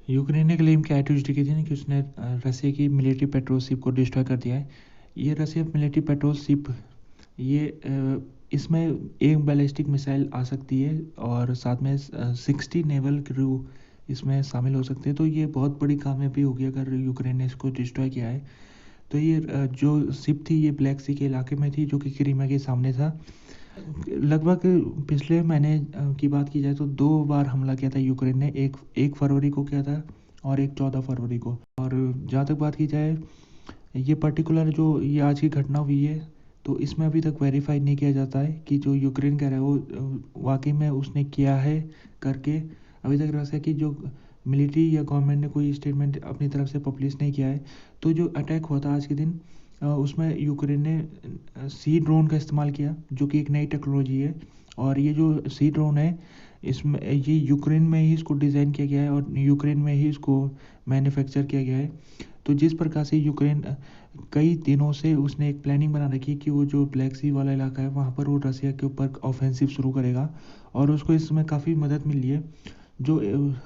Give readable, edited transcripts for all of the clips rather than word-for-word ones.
Ukraine ने claim किया है ट्यूसडे के दिन कि उसने रसिया की मिलिट्री पेट्रोल शिप को डिस्ट्रॉय कर दिया है। ये रसिया मिलिट्री पेट्रोल शिप ये इसमें एक बैलिस्टिक मिसाइल आ सकती है और साथ में 60 नेवल क्रू इसमें शामिल हो सकते हैं। तो ये बहुत बड़ी कामयाबी होगी अगर यूक्रेन ने इसको डिस्ट्रॉय किया है। तो ये जो शिप थी ये ब्लैक सी के इलाके में थी जो कि क्रीमिया के सामने था। लगभग पिछले महीने की बात की जाए तो 2 बार हमला किया था यूक्रेन ने, एक फरवरी को किया था और एक 14 फरवरी को। और जहाँ तक बात की जाए ये पर्टिकुलर जो ये आज की घटना हुई है तो इसमें अभी तक वेरीफाई नहीं किया जाता है कि जो यूक्रेन कह रहा है वो वाकई में उसने किया है करके। अभी तक रसिया की जो मिलिट्री या गवर्नमेंट ने कोई स्टेटमेंट अपनी तरफ से पब्लिश नहीं किया है। तो जो अटैक हुआ था आज के दिन उसमें यूक्रेन ने सी ड्रोन का इस्तेमाल किया जो कि एक नई टेक्नोलॉजी है। और ये जो सी ड्रोन है इसमें ये यूक्रेन में ही इसको डिज़ाइन किया गया है और यूक्रेन में ही इसको मैन्युफैक्चर किया गया है। तो जिस प्रकार से यूक्रेन कई दिनों से उसने एक प्लानिंग बना रखी है कि वो जो ब्लैक सी वाला इलाका है वहाँ पर वो रसिया के ऊपर ऑफेंसिव शुरू करेगा और उसको इसमें काफ़ी मदद मिली है। जो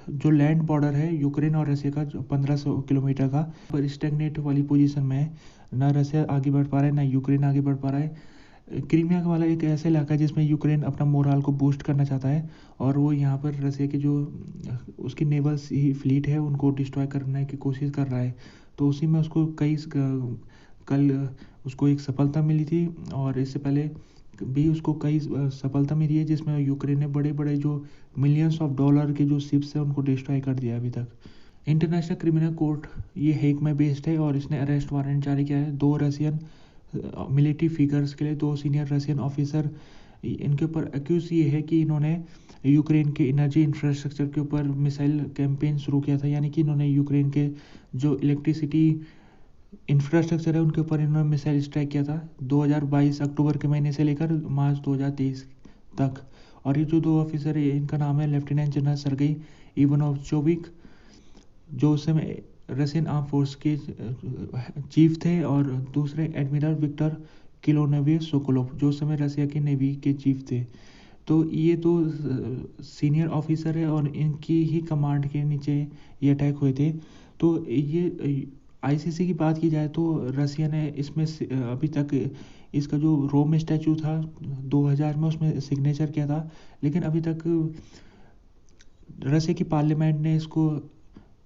जो लैंड बॉर्डर है यूक्रेन और रसिया का जो 1500 किलोमीटर का पर स्टैग्नेट वाली पोजीशन में है। ना रसिया आगे बढ़ पा रहा है ना यूक्रेन आगे बढ़ पा रहा है। क्रीमिया वाला एक ऐसा इलाका है जिसमें यूक्रेन अपना मोराल को बूस्ट करना चाहता है और वो यहाँ पर रसिया के जो उसकी नेवल फ्लीट है उनको डिस्ट्रॉय करने की कोशिश कर रहा है। तो उसी में उसको कल उसको एक सफलता मिली थी और इससे पहले भी उसको कई सफलता मिली है जिसमें यूक्रेन ने बड़े बड़े जो मिलियंस ऑफ डॉलर के जो शिप्स हैं उनको डिस्ट्रॉय कर दिया अभी तक। इंटरनेशनल क्रिमिनल कोर्ट ये हेग में बेस्ड है और इसने अरेस्ट वारंट जारी किया है 2 रशियन मिलिट्री फिगर्स के लिए, 2 सीनियर रशियन ऑफिसर। इनके ऊपर एक्यूज ये है कि इन्होंने यूक्रेन के एनर्जी इंफ्रास्ट्रक्चर के ऊपर मिसाइल कैंपेन शुरू किया था, यानी कि इन्होंने यूक्रेन के जो इलेक्ट्रिसिटी इंफ्रास्ट्रक्चर है उनके ऊपर इन्होंने मिसाइल स्ट्राइक किया था 2022 अक्टूबर के महीने से लेकर मार्च 2023 तक। और ये जो 2 ऑफिसर है इनका नाम है लेफ्टिनेंट जनरल सर्गेई इवानोविचोविक जो उस समय रशियन आर्म फोर्स के चीफ थे और दूसरे एडमिरल विक्टर किलोनेविच सोकोलोव जो उस समय रसिया की नेवी के चीफ थे। तो ये दो सीनियर ऑफिसर है और इनकी ही कमांड के नीचे ये अटैक हुए थे। तो ये आईसीसी की बात की जाए तो रसिया ने इसमें अभी तक इसका जो रोम स्टैचू था 2000 में उसमें सिग्नेचर किया था, लेकिन अभी तक रसिया की पार्लियामेंट ने इसको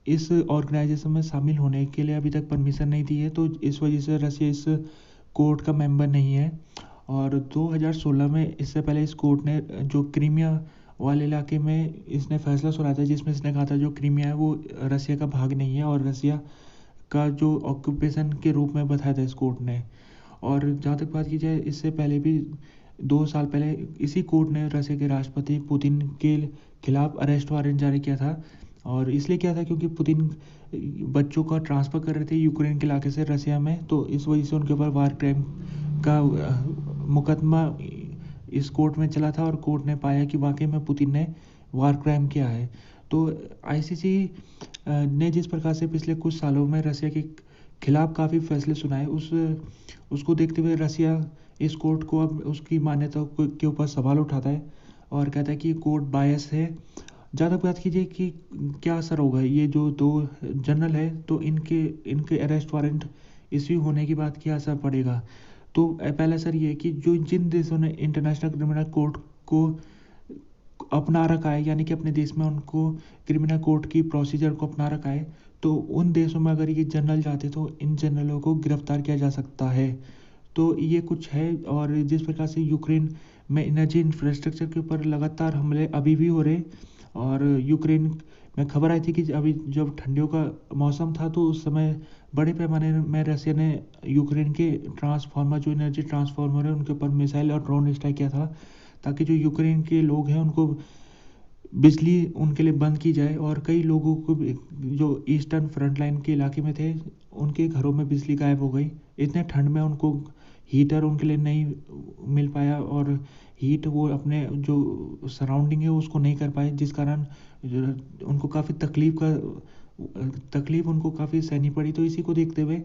इस ऑर्गेनाइजेशन में शामिल होने के लिए अभी तक परमिशन नहीं दी है। तो इस वजह से रसिया इस कोर्ट का मेंबर नहीं है। और 2016 में इससे पहले इस कोर्ट ने जो क्रीमिया वाले इलाके में इसने फैसला सुनाया था जिसमें इसने कहा था जो क्रीमिया है वो रसिया का भाग नहीं है और रसिया का जो ऑक्यूपेशन के रूप में बताया था इस कोर्ट ने। और जहाँ तक बात की जाए इससे पहले भी 2 साल पहले इसी कोर्ट ने रसिया के राष्ट्रपति पुतिन के खिलाफ अरेस्ट वारंट जारी किया था। और इसलिए किया था क्योंकि पुतिन बच्चों का ट्रांसफ़र कर रहे थे यूक्रेन के इलाके से रसिया में, तो इस वजह से उनके ऊपर वार क्राइम का मुकदमा इस कोर्ट में चला था और कोर्ट ने पाया कि वाकई में पुतिन ने वार क्राइम किया है। तो आईसीसी ने जिस प्रकार से पिछले कुछ सालों में रसिया के खिलाफ काफ़ी फैसले सुनाए उसको देखते हुए रसिया इस कोर्ट को अब उसकी मान्यता के ऊपर सवाल उठाता है और कहता है कि कोर्ट बायस है। ज़्यादा बात कीजिए कि क्या असर होगा ये जो 2 जनरल है तो इनके अरेस्ट वारंट इश्यू होने की बात क्या असर पड़ेगा। तो पहला असर ये है कि जो जिन देशों ने इंटरनेशनल क्रिमिनल कोर्ट को अपना रखा है यानी कि अपने देश में उनको क्रिमिनल कोर्ट की प्रोसीजर को अपना रखा है तो उन देशों में अगर ये जनरल जाते तो इन जनरलों को गिरफ्तार किया जा सकता है। तो ये कुछ है। और जिस प्रकार से यूक्रेन में एनर्जी इंफ्रास्ट्रक्चर के ऊपर लगातार हमले अभी भी हो रहे और यूक्रेन में खबर आई थी कि अभी जब ठंडियों का मौसम था तो उस समय बड़े पैमाने में रसिया ने यूक्रेन के ट्रांसफार्मर जो एनर्जी ट्रांसफार्मर है उनके ऊपर मिसाइल और ड्रोन स्ट्राइक किया था ताकि जो यूक्रेन के लोग हैं उनको बिजली उनके लिए बंद की जाए। और कई लोगों को जो ईस्टर्न फ्रंट लाइन के इलाके में थे उनके घरों में बिजली गायब हो गई। इतने ठंड में उनको हीटर उनके लिए नहीं मिल पाया और हीट वो अपने जो सराउंडिंग है उसको नहीं कर पाए जिस कारण उनको काफ़ी तकलीफ उनको काफ़ी सहनी पड़ी। तो इसी को देखते हुए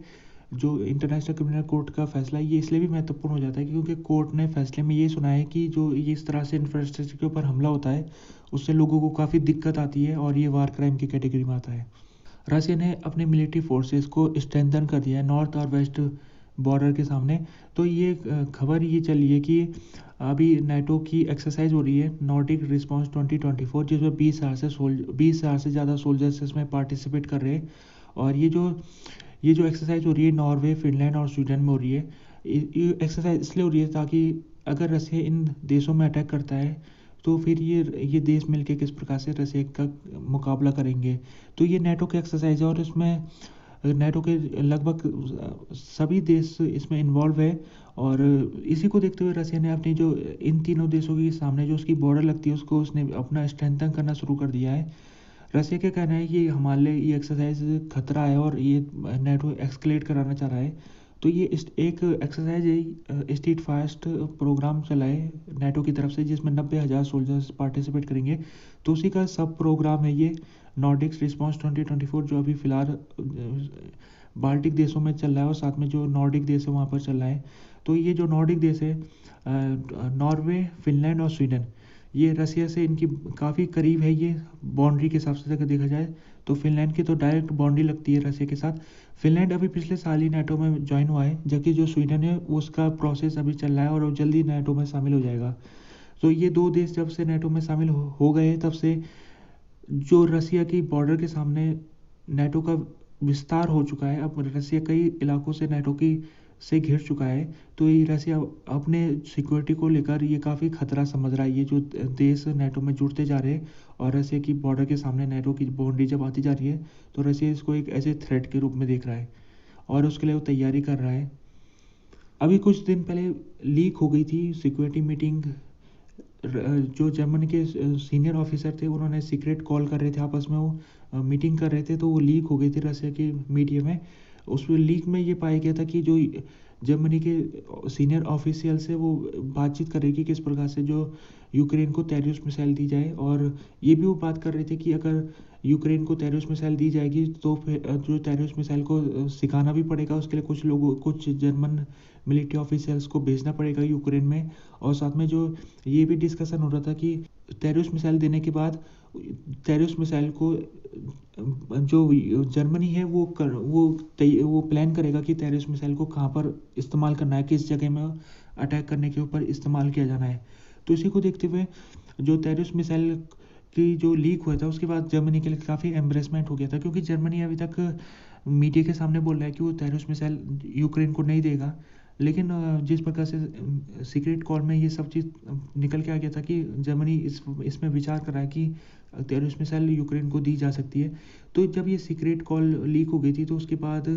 जो इंटरनेशनल क्रिमिनल कोर्ट का फैसला है ये इसलिए भी महत्वपूर्ण हो जाता है क्योंकि कोर्ट ने फैसले में ये सुना है कि जो ये इस तरह से इंफ्रास्ट्रक्चर के ऊपर हमला होता है उससे लोगों को काफ़ी दिक्कत आती है और ये वार क्राइम की कैटेगरी में आता है। रशिया ने अपने मिलिट्री फोर्सेस को स्ट्रेंथन कर दिया है नॉर्थ और वेस्ट बॉर्डर के सामने। तो ये खबर ये चली है कि अभी नाटो की एक्सरसाइज हो रही है नॉर्डिक रिस्पांस 2024, जिसमें 20,000 से ज़्यादा सोल्जर्स इसमें पार्टिसिपेट कर रहे हैं। और ये जो एक्सरसाइज हो रही है नॉर्वे, फिनलैंड और स्वीडन में हो रही है। ये एक्सरसाइज इसलिए हो रही है ताकि अगर रसिया इन देशों में अटैक करता है तो फिर ये देश मिलके किस प्रकार से रसिया का मुकाबला करेंगे। तो ये नाटो की एक्सरसाइज है और इसमें नाटो के लगभग सभी देश इसमें इन्वॉल्व है। और इसी को देखते हुए रसिया ने अपनी जो इन तीनों देशों के सामने जो उसकी बॉर्डर लगती है उसको उसने अपना स्ट्रेंथन करना शुरू कर दिया है। रसिया का कहना है कि हमारे लिए ये एक्सरसाइज खतरा है और ये नाटो एक्सकलेट कराना चाह रहा है। तो ये एक एक्सरसाइज है स्ट्रीट फास्ट प्रोग्राम चला है नाटो की तरफ से जिसमें 90,000 सोल्जर्स पार्टिसिपेट करेंगे। तो उसी का सब प्रोग्राम है ये नॉर्डिक्स रिस्पांस 2024 जो अभी फ़िलहाल बाल्टिक देशों में चल रहा है और साथ में जो नॉर्डिक देश है वहाँ पर चल रहा है। तो ये जो नॉर्डिक देश है नॉर्वे, फिनलैंड और स्वीडन, ये रसिया से इनकी काफ़ी करीब है। ये बाउंड्री के हिसाब से अगर देखा जाए तो फिनलैंड की तो डायरेक्ट बाउंड्री लगती है रसिया के साथ। फिनलैंड अभी पिछले साल ही नाटो में ज्वाइन हुआ है, जबकि जो स्वीडन है उसका प्रोसेस अभी चल रहा है और वो जल्दी नाटो में शामिल हो जाएगा। तो ये दो देश जब से नाटो में शामिल हो गए तब से जो रसिया की बॉर्डर के सामने नाटो का विस्तार हो चुका है। अब रसिया कई इलाकों से नाटो की से घिर चुका है। तो ये रसिया अपने सिक्योरिटी को लेकर ये काफ़ी खतरा समझ रहा है। ये जो देश नाटो में जुड़ते जा रहे हैं और रसिया की बॉर्डर के सामने नाटो की बाउंड्री जब आती जा रही है तो रसिया इसको एक ऐसे थ्रेट के रूप में देख रहा है और उसके लिए वो तैयारी कर रहा है। अभी कुछ दिन पहले लीक हो गई थी सिक्योरिटी मीटिंग। जो जर्मनी के सीनियर ऑफिसर थे उन्होंने सीक्रेट कॉल कर रहे थे, आपस में वो मीटिंग कर रहे थे, तो वो लीक हो गई थी रसिया की मीडिया में। उस लीक में ये पाया गया था कि जो जर्मनी के सीनियर ऑफिशियल्स है वो बातचीत कर रही कि किस प्रकार से जो यूक्रेन को टेररिस्ट मिसाइल दी जाए। और ये भी वो बात कर रहे थे कि अगर यूक्रेन को टेररिस्ट मिसाइल दी जाएगी तो फिर जो टेररिस्ट मिसाइल को सिखाना भी पड़ेगा, उसके लिए कुछ जर्मन मिलिट्री ऑफिसर्स को भेजना पड़ेगा यूक्रेन में। और साथ में जो ये भी डिस्कशन हो रहा था कि टेररिस्ट मिसाइल देने के बाद टेररिस्ट मिसाइल को जो जर्मनी है वो प्लान करेगा कि टेररिस्ट मिसाइल को कहाँ पर इस्तेमाल करना है, किस जगह में अटैक करने के ऊपर इस्तेमाल किया जाना है। तो इसी को देखते हुए जो टेररिस्ट मिसाइल की जो लीक हुआ था उसके बाद जर्मनी के लिए काफ़ी एम्ब्रेसमेंट हो गया था, क्योंकि जर्मनी अभी तक मीडिया के सामने बोल रहा है कि वो टेररिस्ट मिसाइल यूक्रेन को नहीं देगा। लेकिन जिस प्रकार से सीक्रेट कॉल में ये सब चीज़ निकल के आ गया था कि जर्मनी इसमें विचार कर रहा है कि टेररिस्ट मिसाइल यूक्रेन को दी जा सकती है। तो जब ये सीक्रेट कॉल लीक हो गई थी तो उसके बाद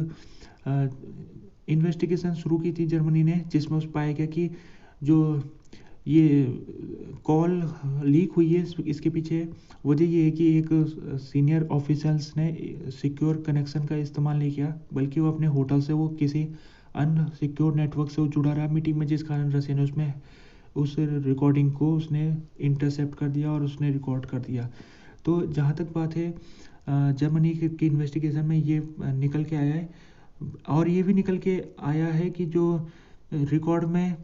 इन्वेस्टिगेशन शुरू की थी जर्मनी ने, जिसमें उस पाया गया कि जो ये कॉल लीक हुई है इसके पीछे वजह ये है कि एक सीनियर ऑफिसर्स ने सिक्योर कनेक्शन का इस्तेमाल नहीं किया, बल्कि वो अपने होटल से वो किसी अनसिक्योर नेटवर्क से वो जुड़ा रहा मीटिंग में, जिस कारण रसिया ने उसमें उस रिकॉर्डिंग को उसने इंटरसेप्ट कर दिया और उसने रिकॉर्ड कर दिया। तो जहाँ तक बात है जर्मनी की इन्वेस्टिगेशन में ये निकल के आया है। और ये भी निकल के आया है कि जो रिकॉर्ड में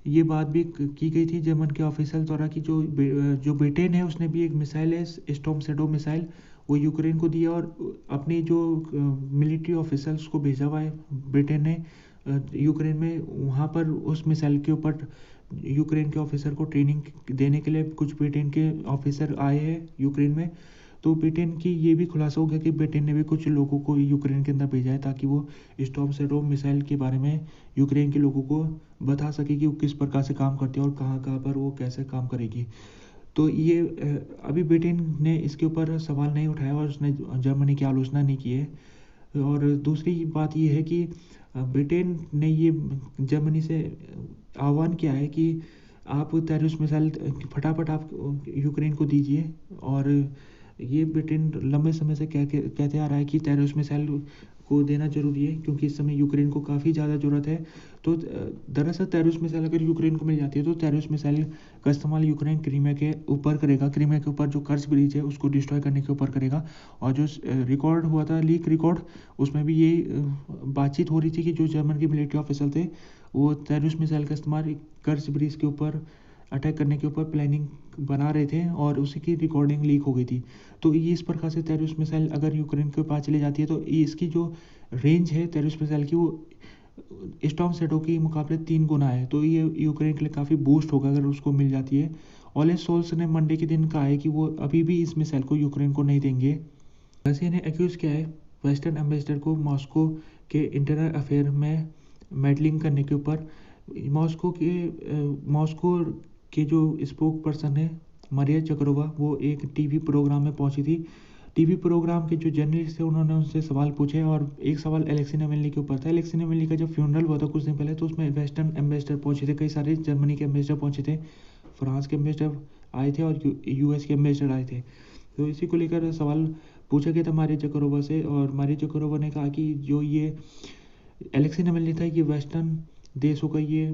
ये बात भी की गई थी जर्मन के ऑफिसर द्वारा कि जो ब्रिटेन है उसने भी एक मिसाइल है स्टॉर्म शैडो मिसाइल वो यूक्रेन को दिया और अपने जो मिलिट्री ऑफिसर्स को भेजा हुआ है ब्रिटेन ने यूक्रेन में, वहाँ पर उस मिसाइल के ऊपर यूक्रेन के ऑफिसर को ट्रेनिंग देने के लिए कुछ ब्रिटेन के ऑफिसर आए हैं यूक्रेन में। तो ब्रिटेन की ये भी खुलासा हो गया कि ब्रिटेन ने भी कुछ लोगों को यूक्रेन के अंदर भेजा है ताकि वो स्टॉर्म शैडो मिसाइल के बारे में यूक्रेन के लोगों को बता सके कि वो किस प्रकार से काम करती है और कहाँ कहाँ पर वो कैसे काम करेगी। तो ये अभी ब्रिटेन ने इसके ऊपर सवाल नहीं उठाया और उसने जर्मनी की आलोचना नहीं की है। और दूसरी बात ये है कि ब्रिटेन ने ये जर्मनी से आह्वान किया है कि आप टेररिस्ट मिसाइल फटाफट आप यूक्रेन को दीजिए। और ये ब्रिटेन लंबे समय से कहते आ रहा है कि टेररिस्ट मिसाइल को देना ज़रूरी है, क्योंकि इस समय यूक्रेन को काफ़ी ज़्यादा ज़रूरत है। तो दरअसल टेररिस्ट मिसाइल अगर यूक्रेन को मिल जाती है तो टेररिस्ट मिसाइल का इस्तेमाल यूक्रेन क्रीमिया के ऊपर करेगा, क्रीमिया के ऊपर जो कर्ज ब्रिज है उसको डिस्ट्रॉय करने के ऊपर करेगा। और जो रिकॉर्ड हुआ था, लीक रिकॉर्ड, उसमें भी ये बातचीत हो रही थी कि जो जर्मन के मिलिट्री ऑफिसर थे वो टेररिस्ट मिसाइल का इस्तेमाल कर्ज ब्रिज के ऊपर अटैक करने के ऊपर प्लानिंग बना रहे थे और उसी की रिकॉर्डिंग लीक हो गई थी। तो ये इस प्रकार से टेररिस्ट मिसाइल अगर यूक्रेन के पास चली जाती है तो इसकी जो रेंज है टेररिस्ट मिसाइल की वो स्टॉर्म शैडो के मुकाबले 3 गुना है। तो ये यूक्रेन के लिए काफ़ी बूस्ट होगा अगर उसको मिल जाती है। ओलेफ शोल्स ने मंडे के दिन कहा है कि वो अभी भी इस मिसाइल को यूक्रेन को नहीं देंगे। रसिया ने एक्यूज़ किया है वेस्टर्न एम्बेसडर को मॉस्को के इंटरनल अफेयर में मेडलिंग करने के ऊपर। मॉस्को के जो स्पोक पर्सन है मारिया जकरोवा, वो एक टीवी प्रोग्राम में पहुंची थी। टीवी प्रोग्राम के जो जर्नलिस्ट थे उन्होंने उनसे सवाल पूछे और एक सवाल एलेक्सी नावल्नी के ऊपर था। एलेक्सी नावल्नी का जब फ्यूनरल हुआ था कुछ दिन पहले तो उसमें वेस्टर्न एम्बेसडर पहुंचे थे, कई सारे जर्मनी के एम्बेसडर पहुंचे थे, फ्रांस के एम्बेसडर आए थे और यूएस के एम्बेसडर आए थे। तो इसी को लेकर सवाल पूछा गया था मारिया जकरोवा से और मारिया जकरोवा ने कहा कि जो ये एलेक्सी नावल्नी था ये वेस्टर्न देशों का ये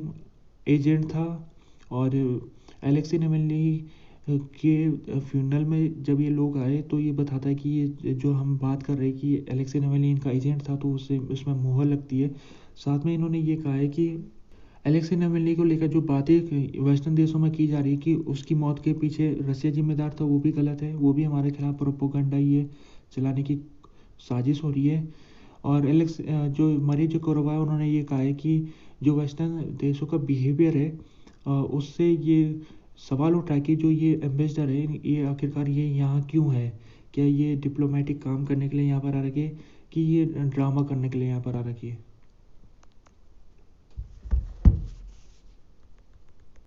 एजेंट था और एलेक्सी नावल्नी के फ्यूनरल में जब ये लोग आए तो ये बताता है कि ये जो हम बात कर रहे हैं कि एलेक्सी नावल्नी इनका एजेंट था तो उससे उसमें मोहर लगती है। साथ में इन्होंने ये कहा है कि एलेक्सी नावल्नी को लेकर जो बातें वेस्टर्न देशों में की जा रही है कि उसकी मौत के पीछे रसिया जिम्मेदार था, वो भी गलत है, वो भी हमारे खिलाफ प्रोपोगंडा ये चलाने की साजिश हो रही है। और जो मारिया जकरोवा है उन्होंने ये कहा है कि जो वेस्टर्न देशों का बिहेवियर है उससे ये सवाल उठा है कि जो ये एम्बेसडर है ये आखिरकार ये यहाँ क्यों है, क्या ये डिप्लोमेटिक काम करने के लिए यहाँ पर आ रखी है कि ये ड्रामा करने के लिए यहाँ पर आ रखी है।